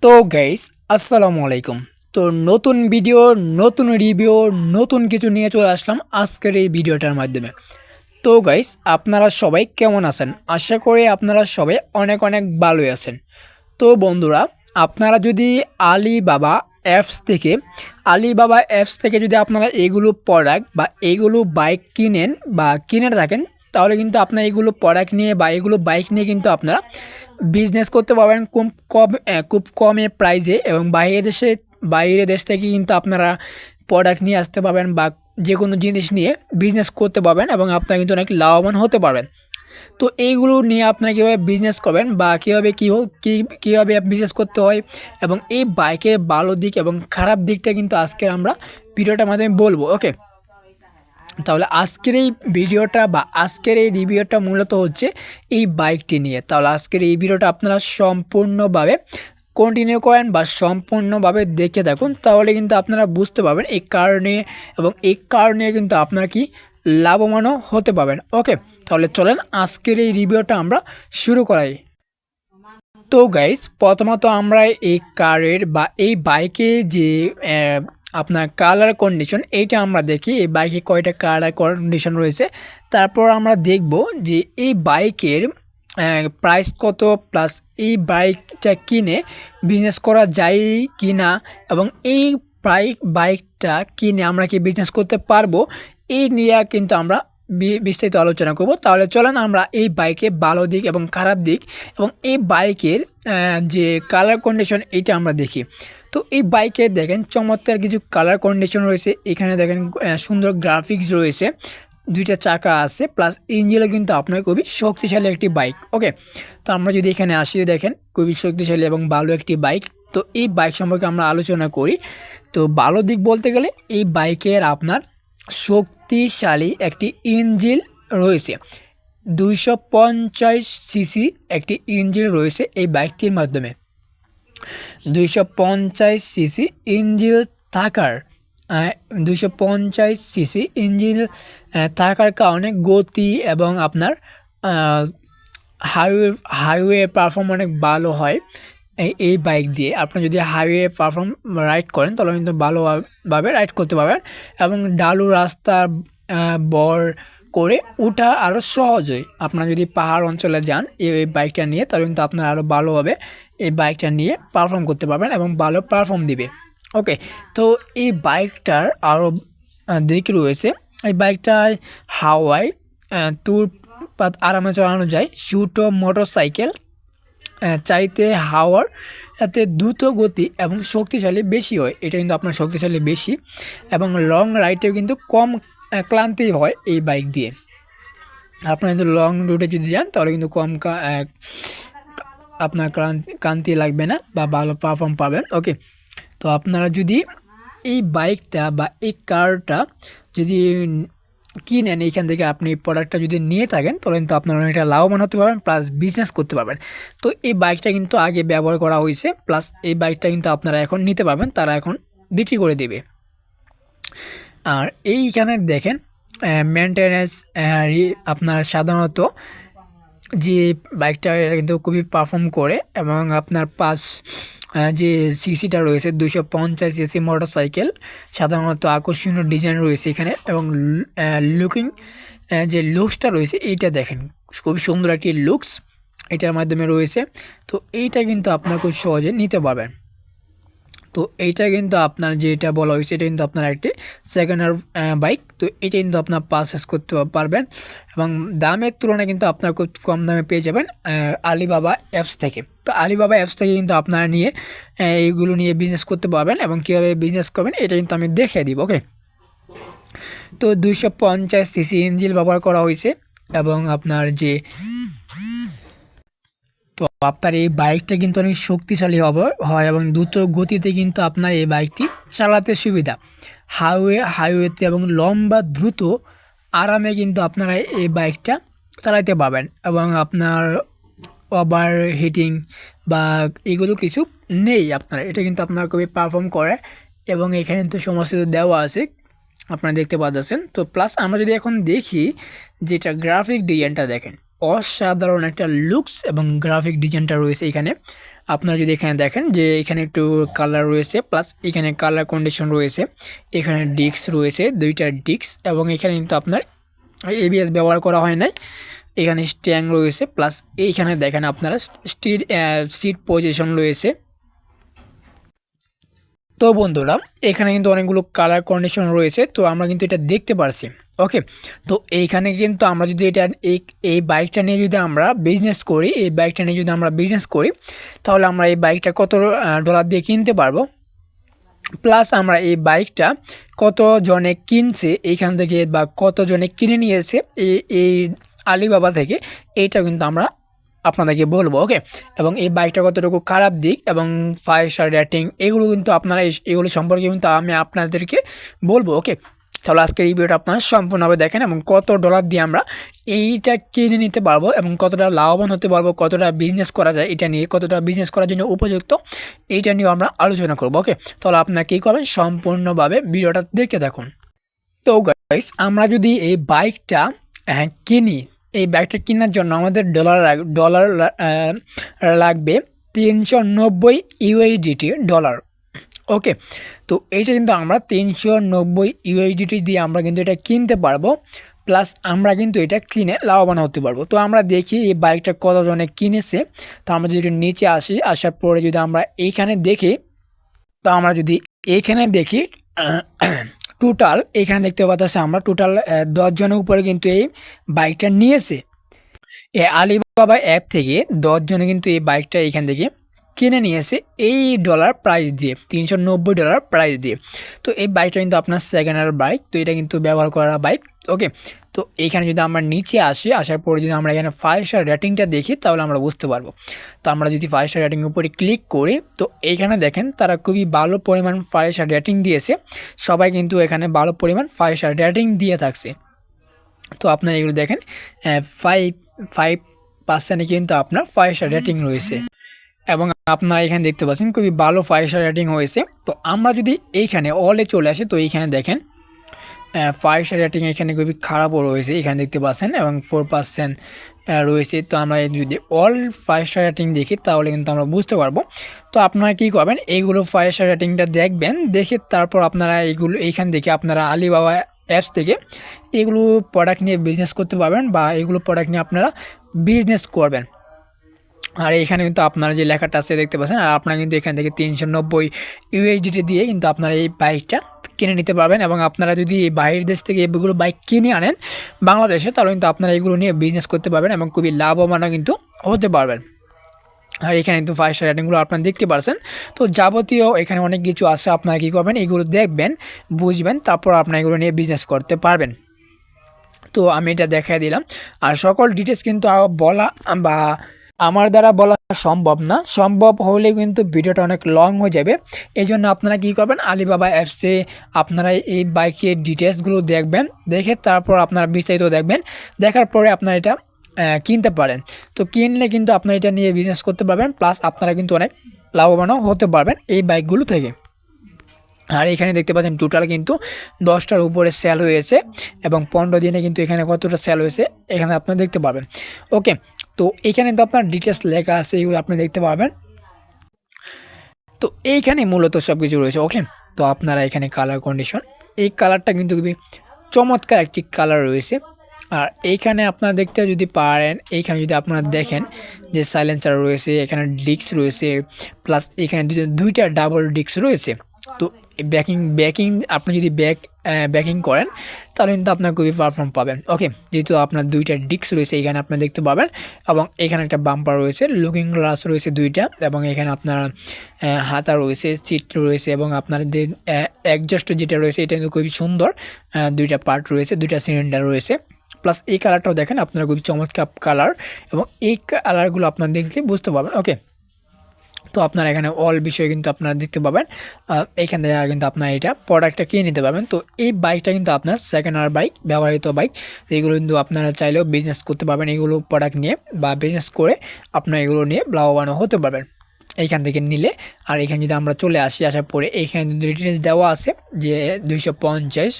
তো গাইস, আসসালামু আলাইকুম। তো নতুন ভিডিও, নতুন রিভিউ, নতুন কিছু নিয়ে চলে আসলাম আজকের এই ভিডিওটার মাধ্যমে। তো গাইস, আপনারা সবাই কেমন আছেন? আশা করি আপনারা সবাই অনেক অনেক ভালোই আছেন। তো বন্ধুরা, আপনারা যদি আলিবাবা অ্যাপস থেকে যদি আপনারা এইগুলো প্রোডাক্ট বা এইগুলো বাইক কিনেন বা কিনে থাকেন, তাহলে কিন্তু আপনার এইগুলো প্রোডাক্ট নিয়ে বা এগুলো বাইক নিয়ে কিন্তু আপনারা বিজনেস করতে পারবেন খুব কমে প্রাইসে, এবং বাইরে দেশ থেকে কিন্তু আপনারা প্রোডাক্ট নিয়ে আসতে পারবেন বা যে কোনো জিনিস নিয়ে বিজনেস করতে পারবেন এবং আপনারা কিন্তু অনেক লাভবান হতে পারবেন। তো এইগুলো নিয়ে আপনারা কীভাবে বিজনেস করবেন বা কীভাবে বিজনেস করতে হয় এবং এই বাইকের ভালো দিক এবং খারাপ দিকটা কিন্তু আজকের আমরা ভিডিওটার মাধ্যমে বলবো। ওকে, তাহলে আজকের এই রিভিউটা মূলত হচ্ছে এই বাইকটি নিয়ে। তাহলে আজকের এই ভিডিওটা আপনারা সম্পূর্ণভাবে কন্টিনিউ করেন বা সম্পূর্ণভাবে দেখে থাকুন, তাহলে কিন্তু আপনারা বুঝতে পারবেন এই কারণে কিন্তু আপনারা কি লাভবানও হতে পারবেন। ওকে, তাহলে চলেন আজকের এই রিভিউটা আমরা শুরু করাই। তো গাইস, প্রথমত আমরা এই কারের বা এই বাইকে যে আপনার কালার কন্ডিশন, এইটা আমরা দেখি এই বাইকে কয়টা কালার কন্ডিশন রয়েছে। তারপর আমরা দেখব যে এই বাইকের প্রাইস কত, প্লাস এই বাইকটা কিনে বিজনেস করা যায় কি না, এবং এই বাইকটা কিনে আমরা কি বিজনেস করতে পারবো, এই নিয়ে কিন্তু আমরা বিস্তারিত আলোচনা করব। তাহলে চলেন আমরা এই বাইকের ভালো দিক এবং খারাপ দিক এবং এই বাইকের যে কালার কন্ডিশন এইটা আমরা দেখি। তো এই বাইকে দেখেন চমৎকার কিছু কালার কন্ডিশন রয়েছে, এখানে দেখেন সুন্দর গ্রাফিক্স রয়েছে, দুইটা চাকা আছে, প্লাস ইঞ্জিনও কিন্তু আপনার খুবই শক্তিশালী একটি বাইক। ওকে, তো আমরা যদি এখানে আসি, দেখেন খুবই শক্তিশালী এবং ভালো একটি বাইক। তো এই বাইক সম্পর্কে আমরা আলোচনা করি। তো ভালো দিক বলতে গেলে এই বাইকের আপনার শক্তিশালী একটি ইঞ্জিন রয়েছে, 250 সিসি একটি ইঞ্জিন রয়েছে এই বাইকটির মাধ্যমে। 250 সিসি ইঞ্জিন থাকার 250 সিসি ইঞ্জিন থাকার কারণে গতি এবং আপনার হাইওয়ে পারফর্ম অনেক ভালো হয়। এই বাইক দিয়ে আপনি যদি হাইওয়ে পারফর্ম রাইড করেন তাহলে কিন্তু ভালোভাবে রাইড করতে পারবেন, এবং ডালু রাস্তা বর করে ওঠা আরও সহজ হয়। আপনারা যদি পাহাড় অঞ্চলে যান এই বাইকটা নিয়ে, তাহলে কিন্তু আপনারা আরও ভালোভাবে এই বাইকটা নিয়ে পারফর্ম করতে পারবেন এবং ভালো পারফর্ম দিবে। ওকে, তো এই বাইকটার আরও দিক রয়েছে। এই বাইকটায় হাওয়ায় তুরপাত আরামে চালানো যায়, ছোটো মোটরসাইকেল চাইতে হাওয়ার এতে দ্রুত গতি এবং শক্তিশালী বেশি হয়, এটা কিন্তু আপনার শক্তিশালী বেশি, এবং লং রাইডেও কিন্তু কম ক্লান্তি হয় এই বাইক দিয়ে। আপনার কিন্তু লং রুটে যদি যান তাহলে কিন্তু আপনার ক্লান্তি লাগবে না বা ভালো পারফর্ম পাবেন। ওকে, তো আপনারা যদি এই বাইকটা বা এই কারটা যদি কিনেন, এইখান থেকে আপনি প্রোডাক্টটা যদি নিয়ে থাকেন তাহলে কিন্তু আপনারা অনেকটা লাভবান হতে পারবেন, প্লাস বিজনেস করতে পারবেন। তো এই বাইকটা কিন্তু আগে ব্যবহার করা হয়েছে, প্লাস এই বাইকটা কিন্তু আপনারা এখন নিতে পারবেন, তারা এখন বিক্রি করে দেবে। আর এইখানে দেখেন মেনটেন্যান্স আপনার সাধারণত যে বাইকটা এটা কিন্তু খুবই পারফর্ম করে, এবং আপনার যে সিসিটা রয়েছে 250 সিসি মোটরসাইকেল, সাধারণত আকর্ষণীয় ডিজাইন রয়েছে এখানে, এবং যে লুকসটা রয়েছে এইটা দেখেন খুবই সুন্দর একটি লুকস এটার মাধ্যমে রয়েছে। তো এইটা কিন্তু আপনার খুব সহজে নিতে পারবেন। তো এইটা কিন্তু আপনার যেটা বলা হয়েছে এটা কিন্তু আপনার একটি সেকেন্ড হ্যান্ড বাইক। তো এটা কিন্তু আপনার পারচেস করতে পারবেন, এবং দামের তুলনায় কিন্তু আপনার খুব কম দামে পেয়ে যাবেন আলিবাবা অ্যাপস থেকে। তো আলিবাবা অ্যাপস থেকে কিন্তু আপনারা এইগুলো নিয়ে বিজনেস করতে পারবেন, এবং কীভাবে বিজনেস করবেন এটা কিন্তু আমি দেখিয়ে দিব। ওকে, তো 250 সিসি ইঞ্জিন ব্যবহার করা হয়েছে, এবং আপনার তো আপনার এই বাইকটা কিন্তু অনেক শক্তিশালী হয় এবং দ্রুত গতিতে কিন্তু আপনার এই বাইকটি চালাতে সুবিধা, হাইওয়েতে এবং লম্বা দ্রুত আরামে কিন্তু আপনারা এই বাইকটা চালাতে পারবেন, এবং আপনার ওভার হিটিং বা এগুলো কিছু নেই আপনার, এটা কিন্তু আপনার খুবই পারফর্ম করে, এবং এখানে তো সমস্ত দেওয়া আছে আপনারা দেখতে পাচ্ছেন। তো প্লাস আমরা যদি এখন দেখি যেটা গ্রাফিক ডিজাইনটা দেখেন, অসাধারণ একটা লুকস এবং গ্রাফিক ডিজাইনটা রয়েছে এখানে। আপনারা যদি এখানে দেখেন যে এখানে একটু কালার রয়েছে, প্লাস এখানে কালার কন্ডিশন রয়েছে, এখানে ডিস্ক রয়েছে 2টা ডিস্ক, এবং এখানে কিন্তু আপনার এবিএস ব্যবহার করা হয় নাই। এখানে স্ট্যাং রয়েছে, প্লাস এইখানে দেখেন আপনারা সিট পজিশন রয়েছে। তো বন্ধুরা এখানে কিন্তু অনেকগুলো কালার কন্ডিশন রয়েছে, তো আমরা কিন্তু এটা দেখতে পারছি। ওকে, তো এইখানে কিন্তু আমরা যদি এটা এই বাইকটা নিয়ে যদি আমরা বিজনেস করি, তাহলে আমরা এই বাইকটা কত ডলার দিয়ে কিনতে পারবো, প্লাস আমরা এই বাইকটা কত জনে কিনছে এইখান থেকে বা কত জনে কিনে নিয়েছে এই আলিবাবা থেকে, এইটা কিন্তু আমরা আপনাদেরকে বলবো। ওকে, এবং এই বাইকটা কতটুকু খারাপ দিক এবং 5 স্টার রেটিং এগুলো কিন্তু আপনারা এগুলো সম্পর্কে কিন্তু আমি আপনাদেরকে বলবো। ওকে, তাহলে আজকের এই ভিডিওটা আপনারা সম্পূর্ণভাবে দেখেন এবং কত ডলার দিয়ে আমরা এইটা কিনে নিতে পারবো এবং কতটা লাভবান হতে পারবো, কতটা বিজনেস করা যায় এটা নিয়ে, কতটা বিজনেস করার জন্য উপযুক্ত এইটা নিয়েও আমরা আলোচনা করবো। ওকে, তাহলে আপনারা কী করবেন, সম্পূর্ণভাবে ভিডিওটা দেখে দেখুন। তো গাইস, আমরা যদি এই বাইকটা কিনি, এই বাইকটা কেনার জন্য আমাদের ডলার লাগবে 390 ইউএসডিটি ডলার। ওকে, তো এইটা কিন্তু আমরা 390 ইউএসডিটি দিয়ে আমরা কিন্তু এটা কিনতে পারবো, প্লাস আমরা কিন্তু এটা কিনে লাভবান হতে পারবো। তো আমরা দেখি এই বাইকটা কতজনে কিনেছে। তো আমরা যদি নিচে আসার পরে যদি আমরা এইখানে দেখি, তো আমরা যদি এইখানে দেখি টোটাল এখানে দেখতে পাচ্ছি আমরা টোটাল 10 জনের উপরে কিন্তু এই বাইকটা নিয়েছে। এই আলিবাবা অ্যাপ থেকে 10 জনে কিন্তু এই বাইকটা এখান থেকে কিনে নিয়েছে এই ডলার প্রাইস দিয়ে, 390 ডলার প্রাইস দিয়ে। তো এই বাইকটা কিন্তু আপনার সেকেন্ড হ্যান্ড বাইক, তো এটা কিন্তু ব্যবহার করা বাইক। ওকে, তো এইখানে যদি আমরা নিচে আসার পরে যদি আমরা এখানে 5 স্টার রেটিংটা দেখি, তাহলে আমরা বুঝতে পারবো। তো আমরা যদি 5 স্টার রেটিংয়ের উপরে ক্লিক করি, তো এইখানে দেখেন তারা খুবই ভালো পরিমাণ 5 স্টার রেটিং দিয়েছে। সবাই কিন্তু এখানে ভালো পরিমাণ 5 স্টার রেটিং দিয়ে থাকছে। তো আপনারা এগুলো দেখেন 5% কিন্তু আপনার 5 স্টার রেটিং রয়েছে, এবং আপনারা এখানে দেখতে পাচ্ছেন খুবই ভালো 5 স্টার রেটিং হয়েছে। তো আমরা যদি এইখানে অলে চলে আসি, তো এইখানে দেখেন 5 স্টার রেটিং এখানে খুবই খারাপও রয়েছে, এখানে দেখতে পাচ্ছেন, এবং 4% রয়েছে। তো আমরা যদি অল 5 স্টার রেটিং দেখি, তাহলে কিন্তু আমরা বুঝতে পারবো। তো আপনারা কী করবেন, এইগুলো 5 স্টার রেটিংটা দেখবেন, দেখে তারপর আপনারা এইখান থেকে আপনারা আলিবাবা অ্যাপস থেকে এগুলো প্রোডাক্ট নিয়ে বিজনেস করতে পারবেন, বা এগুলো প্রোডাক্ট নিয়ে আপনারা বিজনেস করবেন। আর এখানে কিন্তু আপনারা যে লেখাটা আছে দেখতে পাচ্ছেন, আর আপনারা কিন্তু এখান থেকে 390 ইউএসডিটি দিয়ে কিন্তু আপনারা এই বাইকটা কিনে নিতে পারবেন। এবং আপনারা যদি এই বাইরের দেশ থেকে এগুলো বাইক কিনে আনেন বাংলাদেশে, তাহলে কিন্তু আপনারা এগুলো নিয়ে বিজনেস করতে পারবেন এবং খুবই লাভবানও কিন্তু হতে পারবেন। আর এখানে কিন্তু 5 স্টার রেটিংগুলো আপনারা দেখতে পাচ্ছেন। তো যাবতীয় এখানে অনেক কিছু আছে, আপনারা কী করবেন, এগুলো দেখবেন, বুঝবেন, তারপর আপনারা এগুলো নিয়ে বিজনেস করতে পারবেন। তো আমি এটা দেখাই দিলাম, আর সকল ডিটেলস কিন্তু বলা বা আমার দ্বারা বলা সম্ভব হলে কিন্তু ভিডিওটা অনেক লং হয়ে যাবে। এই জন্য আপনারা কী করবেন, আলিবাবা অ্যাপসে আপনারা এই বাইকের ডিটেলসগুলো দেখবেন, দেখে তারপর আপনারা বিস্তারিত দেখবেন, দেখার পরে আপনারা এটা কিনতে পারেন। তো কিনলে কিন্তু আপনারা এটা নিয়ে বিজনেস করতে পারবেন, প্লাস আপনারা কিন্তু অনেক লাভবানও হতে পারবেন এই বাইকগুলো থেকে। আর এখানে দেখতে পাচ্ছেন টোটাল কিন্তু 10টার উপরে সেল হয়েছে, এবং 15 দিনে কিন্তু এখানে কতটা সেল হয়েছে এখানে আপনারা দেখতে পাবেন। ওকে, তো এইখানে তো আপনার ডিটেলস লেখা আছে, এগুলো আপনি দেখতে পাবেন। তো এইখানে মূলত সব কিছু রয়েছে। ওকে, তো আপনারা এখানে কালার কন্ডিশন, এই কালারটা কিন্তু খুবই চমৎকার একটি কালার রয়েছে। আর এইখানে আপনারা দেখতে যদি পারেন, এইখানে যদি আপনারা দেখেন যে সাইলেন্সার রয়েছে, এখানে ডিস্ক রয়েছে, প্লাস এখানে দুইটা ডাবল ডিস্ক রয়েছে। তো ব্যাকিং আপনি যদি ব্যাকিং করেন, তাহলে কিন্তু আপনার খুবই পারফর্ম পাবেন। ওকে, যেহেতু আপনার দুইটা ডিস্ক রয়েছে এখানে আপনি দেখতে পাবেন, এবং এখানে একটা বাম্পার রয়েছে, লুকিং গ্লাস রয়েছে দুইটা, এবং এখানে আপনার হাতা রয়েছে, সিট রয়েছে, এবং আপনার যে অ্যাডজাস্ট যেটা রয়েছে এটা কিন্তু খুবই সুন্দর, দুইটা পার্ট রয়েছে, দুইটা সিলিন্ডার রয়েছে। প্লাস এই কালারটাও দেখেন আপনারা খুবই চমৎকার কালার, এবং এই কালারগুলো আপনার দেখলে বুঝতে পারবেন। ওকে, তো আপনারা এখানে অল বিষয় কিন্তু আপনারা দেখতে পাবেন, এইখান থেকে কিন্তু আপনারা এটা প্রোডাক্টটা কিনে নিতে পারবেন। তো এই বাইকটা কিন্তু আপনার সেকেন্ড হ্যান্ড বাইক, ব্যবহৃত বাইক, এগুলো কিন্তু আপনারা চাইলেও বিজনেস করতে পারবেন এগুলো প্রোডাক্ট নিয়ে, বা বিজনেস করে আপনারা এগুলো নিয়ে লাভবান হতে পারবেন এইখান থেকে নিলে। আর এখানে যদি আমরা চলে আসার পরে এইখানে যদি ডিটেলস দেওয়া আছে যে 250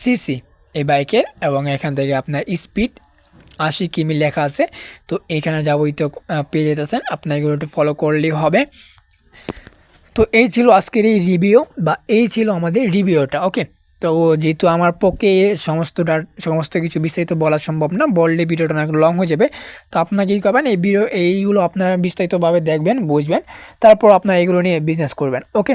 সিসি এই বাইকের, এবং এখান থেকে আপনার স্পিড 80 কিমি লেখা আছে। তো এখানে যাবতীয় পেয়ে যেতেছেন, আপনার এগুলো একটু ফলো করলেই হবে। তো এই ছিল আজকের এই রিভিউ, বা এই ছিল আমাদের রিভিউটা। ওকে, তো যেহেতু আমার পক্ষে সমস্ত কিছু বিস্তারিত বলা সম্ভব না, বললে ভিডিওটা অনেক লং হয়ে যাবে। তো আপনাকে কী করবেন, এইগুলো আপনারা বিস্তারিতভাবে দেখবেন, বুঝবেন, তারপর আপনারা এগুলো নিয়ে বিজনেস করবেন। ওকে।